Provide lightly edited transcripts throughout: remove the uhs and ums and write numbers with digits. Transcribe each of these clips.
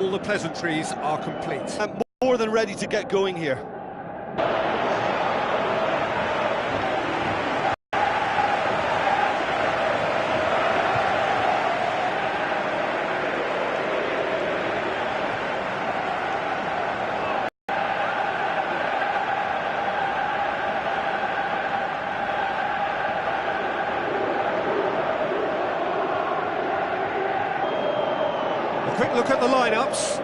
All the pleasantries are complete. I'm more than ready to get going here. A quick look at the lineups.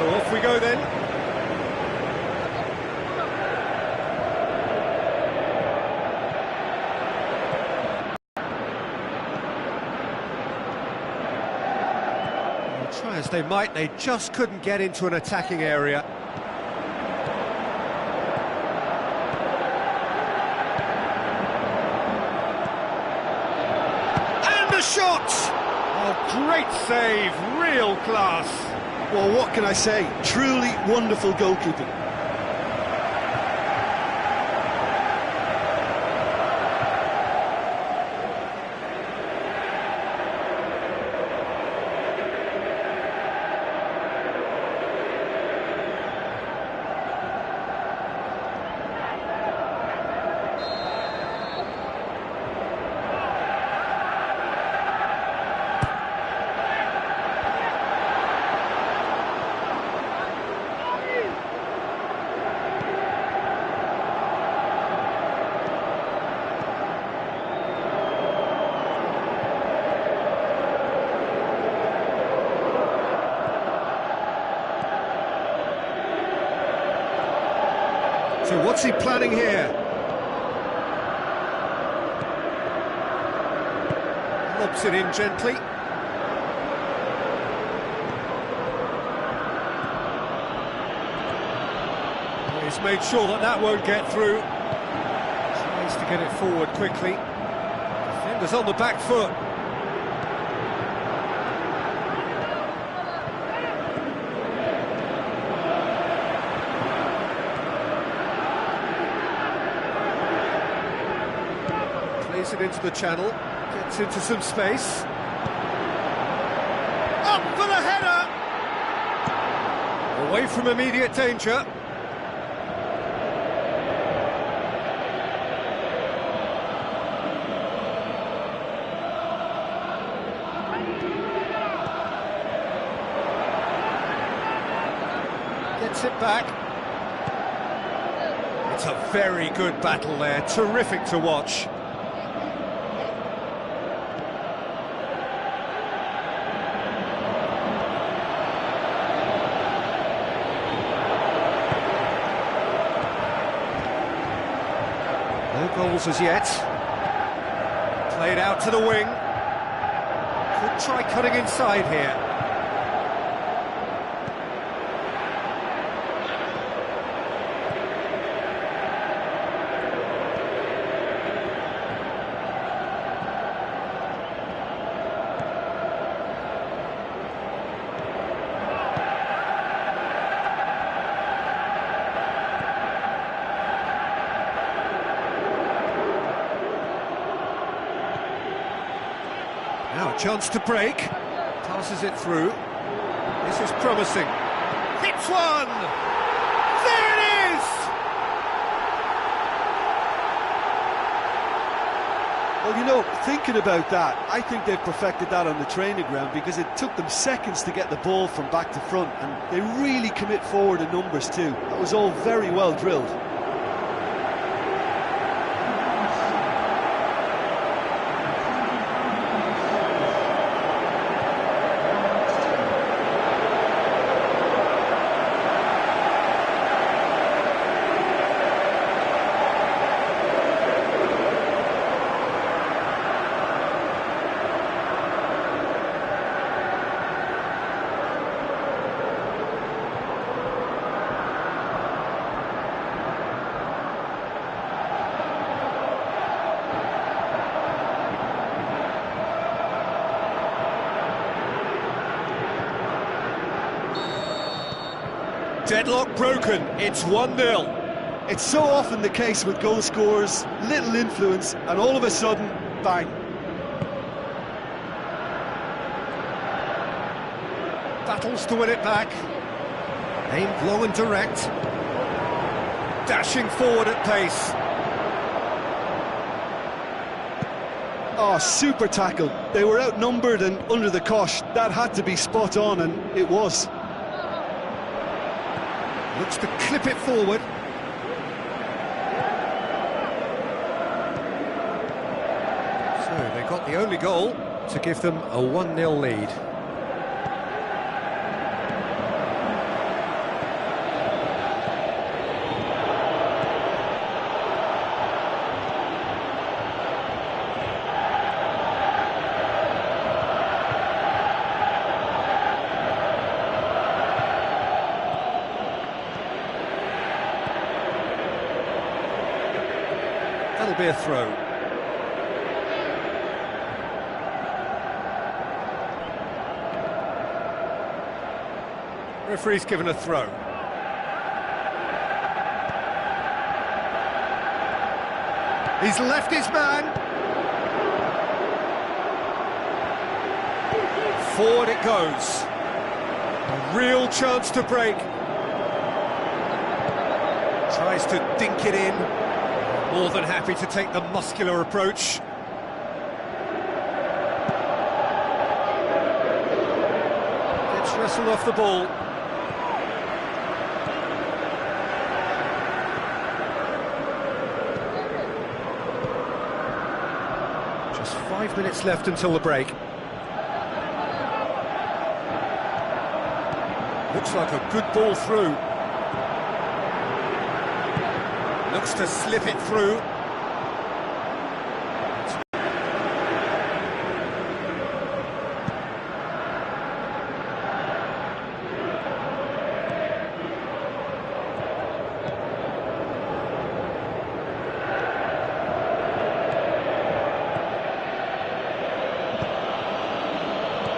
Off we go then. Well, try as they might, they just couldn't get into an attacking area. And a shot! Oh, great save, real class. Well, what can I say? Truly wonderful goalkeeping. So what's he planning here? Lobs it in gently. He's made sure that that won't get through. Tries to get it forward quickly. Defender's on the back foot. Plays it into the channel, gets into some space. Up for the header! Away from immediate danger. Gets it back. It's a very good battle there, terrific to watch. No goals as yet. Played out to the wing. Could try cutting inside here. Now a chance to break. Passes it through. This is promising. Hits one! There it is! Well, you know, thinking about that, I think they've perfected that on the training ground because it took them seconds to get the ball from back to front, and they really commit forward in numbers too. That was all very well drilled. Deadlock broken, it's 1-0. It's so often the case with goal scorers, little influence, and all of a sudden, bang. Battles to win it back. Aimed long and direct. Dashing forward at pace. Oh, super tackle. They were outnumbered and under the cosh. That had to be spot on, and it was. Looks to clip it forward. So they got the only goal to give them a 1-0 lead. That'll be a throw. Referee's given a throw. He's left his man. Forward it goes. A real chance to break. Tries to dink it in. More than happy to take the muscular approach. Gets wrestled off the ball. Just 5 minutes left until the break. Looks like a good ball through. Looks to slip it through.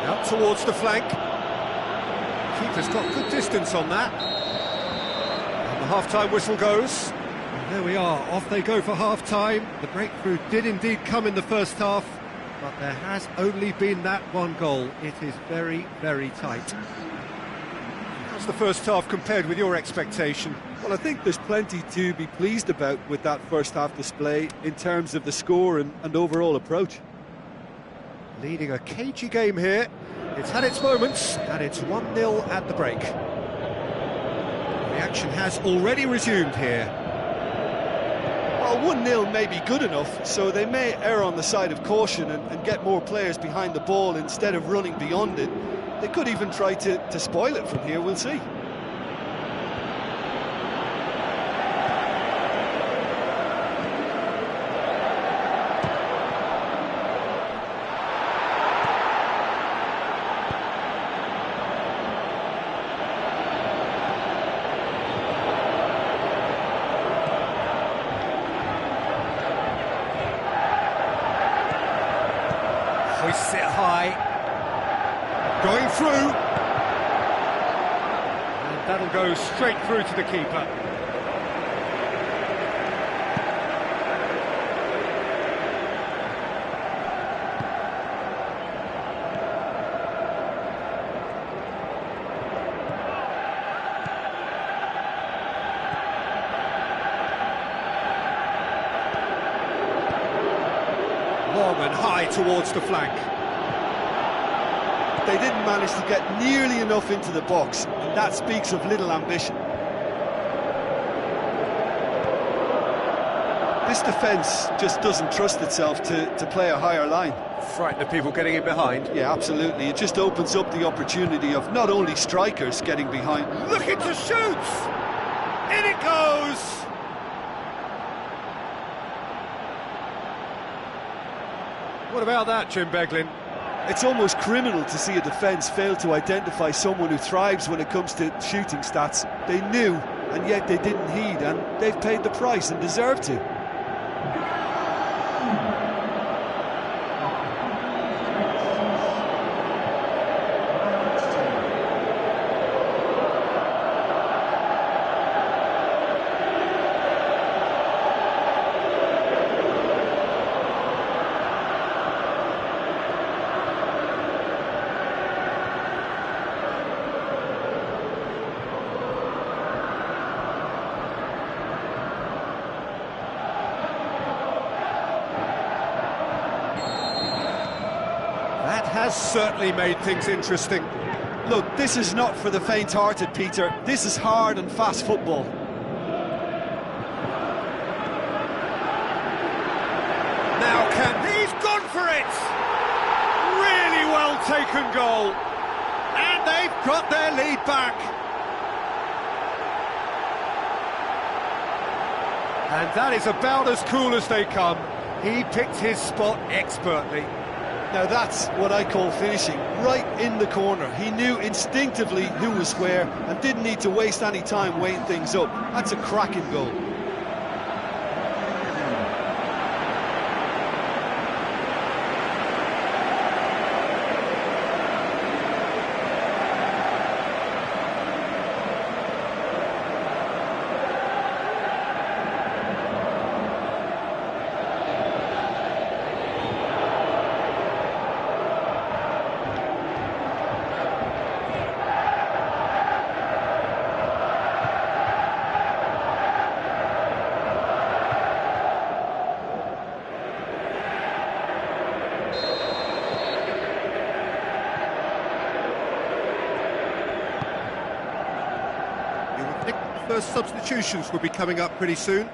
Out towards the flank. Keeper's got good distance on that. And the half-time whistle goes. There we are, off they go for half-time. The breakthrough did indeed come in the first half, but there has only been that one goal. It is very, very tight. How's the first half compared with your expectation? Well, I think there's plenty to be pleased about with that first half display in terms of the score and overall approach. Leading a cagey game here. It's had its moments, and it's 1-0 at the break. The action has already resumed here. Well, 1-0 may be good enough, so they may err on the side of caution and get more players behind the ball instead of running beyond it. They could even try to spoil it from here, we'll see. Hoists it high, going through, and that'll go straight through to the keeper. Long and high towards the flank. They didn't manage to get nearly enough into the box, and that speaks of little ambition. This defence just doesn't trust itself to play a higher line. Frightened of people getting in behind. Yeah, absolutely. It just opens up the opportunity of not only strikers getting behind. Looking to shoot! In it goes! What about that, Jim Beglin? It's almost criminal to see a defence fail to identify someone who thrives when it comes to shooting stats. They knew, and yet they didn't heed, and they've paid the price and deserve to. That has certainly made things interesting. Look, this is not for the faint-hearted, Peter. This is hard and fast football. Now he's gone for it! Really well taken goal. And they've got their lead back. And that is about as cool as they come. He picked his spot expertly. Now that's what I call finishing, right in the corner. He knew instinctively who was where and didn't need to waste any time weighing things up. That's a cracking goal. First substitutions will be coming up pretty soon.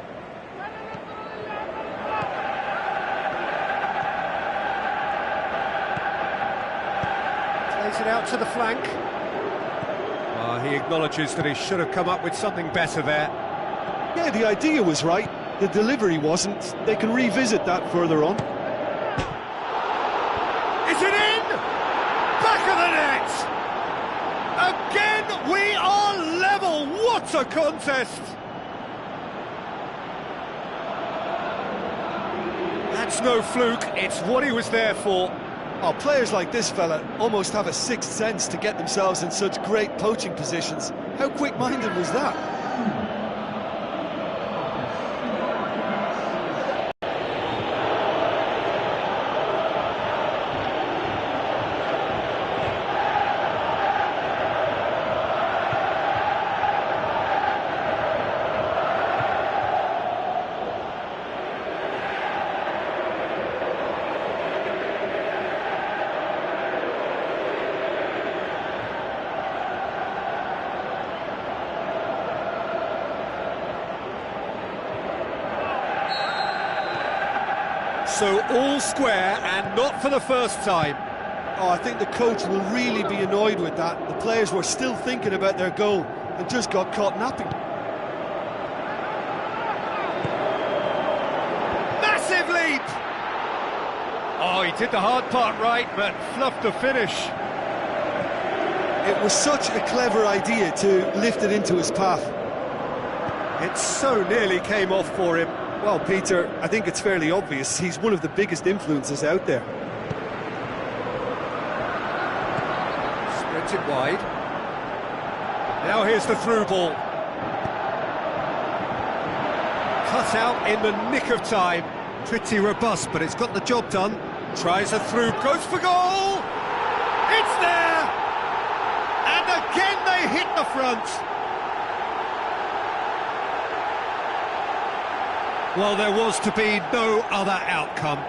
Plays it out to the flank. He acknowledges that he should have come up with something better there. Yeah, the idea was right. The delivery wasn't. They can revisit that further on. Is it in? Back of the net! Again, we are level. What a contest! That's no fluke, it's what he was there for. Oh, players like this fella almost have a sixth sense to get themselves in such great poaching positions. How quick-minded was that? So all square, and not for the first time. Oh, I think the coach will really be annoyed with that. The players were still thinking about their goal and just got caught napping. Massive leap! Oh, he did the hard part right, but fluffed the finish. It was such a clever idea to lift it into his path. It so nearly came off for him. Well, Peter, I think it's fairly obvious. He's one of the biggest influences out there. Spreads it wide. Now here's the through ball. Cut out in the nick of time. Pretty robust, but it's got the job done. Tries a through, goes for goal! It's there! And again they hit the front. Well, there was to be no other outcome.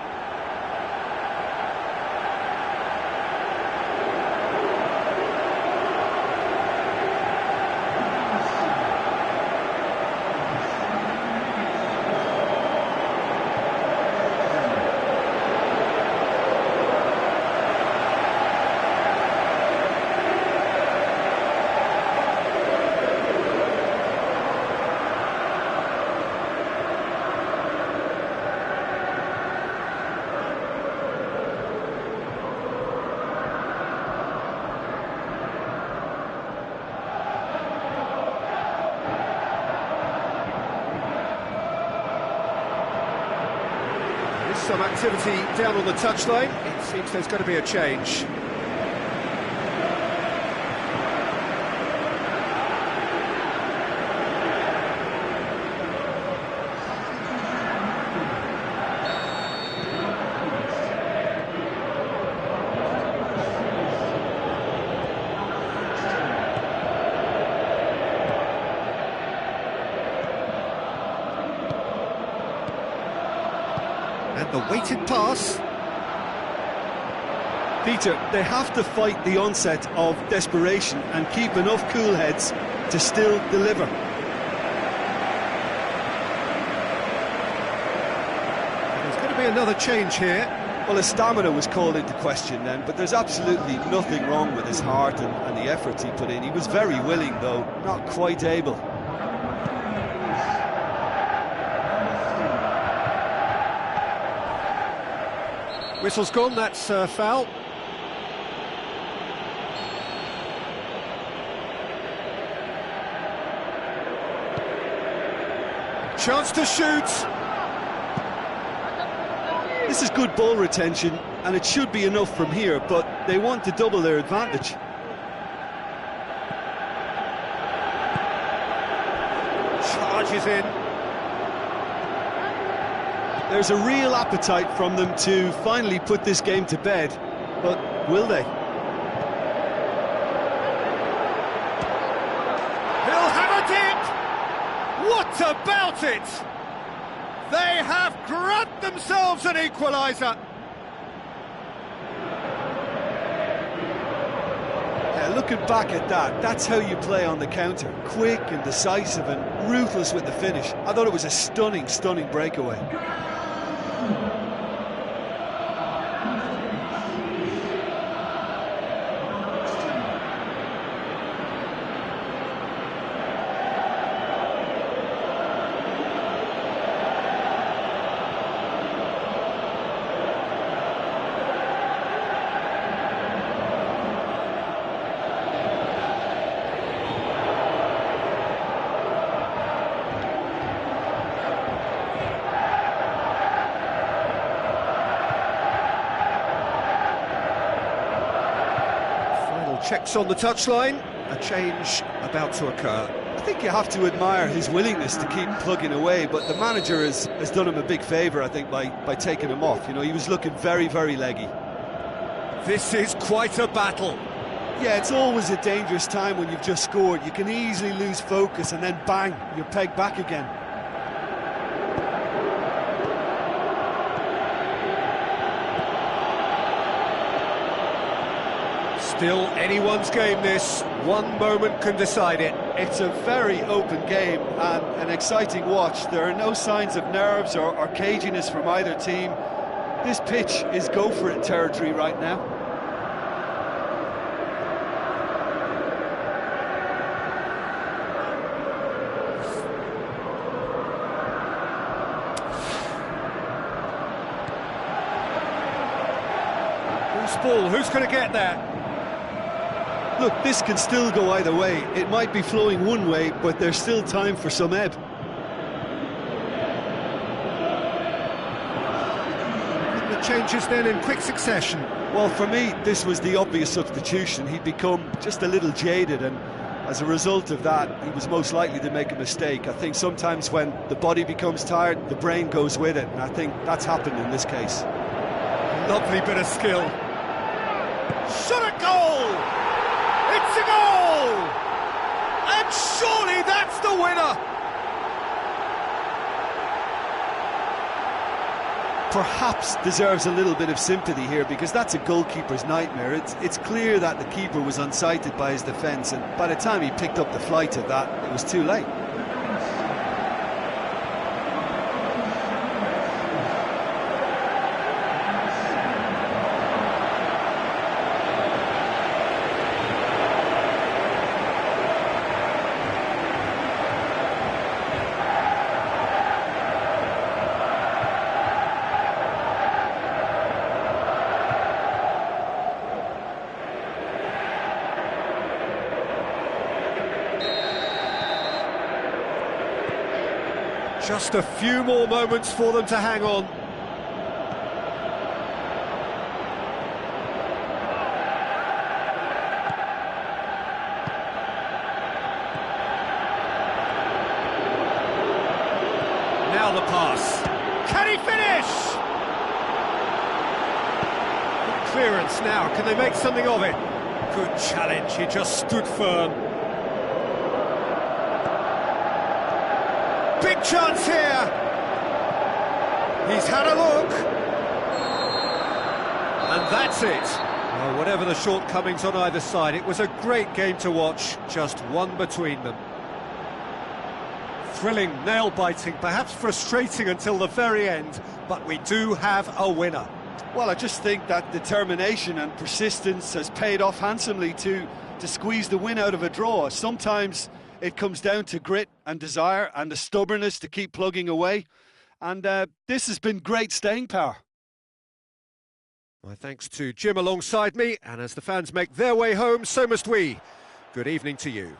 Some activity down on the touchline. It seems there's going to be a change. And the weighted pass. Peter, they have to fight the onset of desperation and keep enough cool heads to still deliver. There's going to be another change here. Well, his stamina was called into question then, but there's absolutely nothing wrong with his heart and the efforts he put in. He was very willing, though, not quite able. Whistle's gone, that's foul. Chance to shoot. This is good ball retention, and it should be enough from here, but they want to double their advantage. Charges in. There's a real appetite from them to finally put this game to bed, but will they? He'll have a dip! What about it? They have grabbed themselves an equaliser. Yeah, looking back at that, that's how you play on the counter. Quick and decisive and ruthless with the finish. I thought it was a stunning, stunning breakaway. Checks on the touchline, a change about to occur. I think you have to admire his willingness to keep plugging away, but the manager has done him a big favour, I think, by taking him off. You know, he was looking very, very leggy. This is quite a battle. Yeah, it's always a dangerous time when you've just scored. You can easily lose focus and then bang, you're pegged back again. Still anyone's game, this. One moment can decide it. It's a very open game and an exciting watch. There are no signs of nerves or caginess from either team. This pitch is go-for-it territory right now. Who's ball? Who's going to get there? Look, this can still go either way. It might be flowing one way, but there's still time for some ebb. The changes then in quick succession. Well, for me, this was the obvious substitution. He'd become just a little jaded, and as a result of that, he was most likely to make a mistake. I think sometimes when the body becomes tired, the brain goes with it, and I think that's happened in this case. Lovely bit of skill. Shot a goal! It's a goal! And surely that's the winner! Perhaps deserves a little bit of sympathy here, because that's a goalkeeper's nightmare. It's clear that the keeper was unsighted by his defence, and by the time he picked up the flight of that, it was too late. Just a few more moments for them to hang on. Now the pass. Can he finish? Good clearance now. Can they make something of it? Good challenge. He just stood firm. Big chance here. He's had a look. And that's it. Well, whatever the shortcomings on either side, it was a great game to watch, just one between them. Thrilling, nail-biting, perhaps frustrating until the very end, but we do have a winner. Well, I just think that determination and persistence has paid off handsomely to squeeze the win out of a draw. Sometimes it comes down to grit and desire and the stubbornness to keep plugging away. And this has been great staying power. My thanks to Jim alongside me, and as the fans make their way home, so must we. Good evening to you.